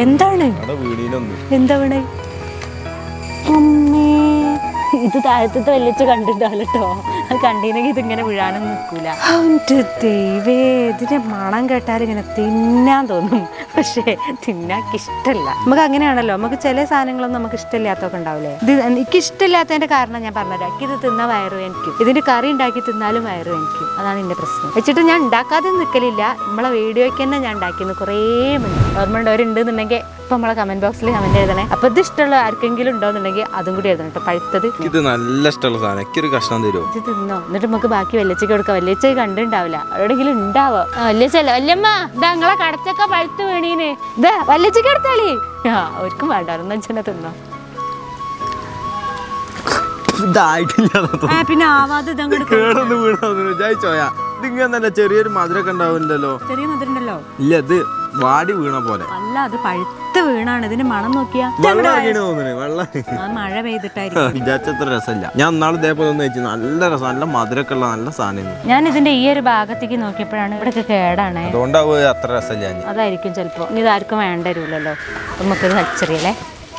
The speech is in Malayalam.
എന്താണ് എന്താ വീണേ? അമ്മേ, ഇത് താഴത്തെ വലിയ കണ്ടിട്ടുണ്ടാവില്ല കേട്ടോ. അത് കണ്ടിനെങ്കിൽ ഇതിങ്ങനെ വീഴാനൊന്നും നിൽക്കൂല. എൻ്റെ ദൈവേ, ഇതിന്റെ മണം കേട്ടാൽ ഇങ്ങനെ തിന്നാൻ തോന്നും, പക്ഷേ തിന്നാക്ക് ഇഷ്ടമല്ല. നമുക്ക് അങ്ങനെയാണല്ലോ, നമുക്ക് ചില സാധനങ്ങളൊന്നും നമുക്ക് ഇഷ്ടമില്ലാത്തൊക്കെ ഉണ്ടാവില്ലേ. ഇത് എനിക്ക് ഇഷ്ടമില്ലാത്തതിന്റെ കാരണം ഞാൻ പറഞ്ഞുതരാം. ഇത് തിന്നാൻ വയറും എനിക്ക്, ഇതിന്റെ കറി ഉണ്ടാക്കി തിന്നാലും വയറും എനിക്ക്. അതാണ് എന്റെ പ്രശ്നം. വെച്ചിട്ട് ഞാൻ ഉണ്ടാക്കാതെ നിൽക്കലില്ല. നമ്മളെ വീഡിയോയ്ക്ക് തന്നെ ഞാൻ ഉണ്ടാക്കിയത് കുറേ മുന്നേ. ഓർമ്മ ഉണ്ടവരുണ്ടെന്നുണ്ടെങ്കിൽ ഇപ്പൊ നമ്മളെ കമന്റ് ബോക്സിൽ കമന്റ് എഴുതണേ. അപ്പൊ ഇത് ഇഷ്ടമുള്ള ആർക്കെങ്കിലും ഉണ്ടോന്നുണ്ടെങ്കിൽ അതും കൂടി എഴുതണം കേട്ടോ. പഴുത്തത് ഇത് നല്ല ഇഷ്ടമുള്ള സാധനം. എനിക്കൊരു കഷ്ണം തരുമോ? ഇത് തിന്നോ, എന്നിട്ട് നമുക്ക് ബാക്കി വല്യച്ചയ്ക്ക് കൊടുക്കാം. വല്യച്ച കണ്ടിണ്ടാവില്ല, എവിടെയെങ്കിലും ഉണ്ടാവോ? വല്യച്ചല്ല, വല്യമ്മ ഇതാ നിങ്ങളെ കടച്ചൊക്കെ പഴുത്ത് വീണീന്, ഇതാ വല്യച്ചയ്ക്ക് എടുത്താളി. ഒരിക്കും വേണ്ട, ഒരെണ്ണം തിന്നോ. പിന്നെ ആവാതെ ഇതിങ്ങനെ ചെറിയൊരു മധുരൊക്കെ ഉണ്ടാവില്ലല്ലോ. ചെറിയ മധുരം ഉണ്ടല്ലോ. ഇല്ല, ഇത് വാടി വീണ പോലെ അല്ല, അത് പഴുത്ത് വീണാണ്. ഇതിന് മണം നോക്കിയാ മഴ പെയ്തിട്ടായിരിക്കും. വിചാരിച്ചത്ര രസമില്ല. ഞാൻ നാളെ ഇതേപോലെ ഒന്ന് വെച്ചു. നല്ല രസം, നല്ല മധുരമൊക്കെ ഉള്ള നല്ല സാധനം. ഞാൻ ഇതിന്റെ ഈ ഒരു ഭാഗത്തേക്ക് നോക്കിയപ്പോഴാണ് ഇവിടെ കേടാണ്. അതുകൊണ്ടാവും അത്ര രസമില്ല. അതായിരിക്കും ചിലപ്പോ. ഇനി ഇതാർക്കും വേണ്ട വരില്ലല്ലോ, നമുക്കത് വലിച്ചെറിയല്ലേ.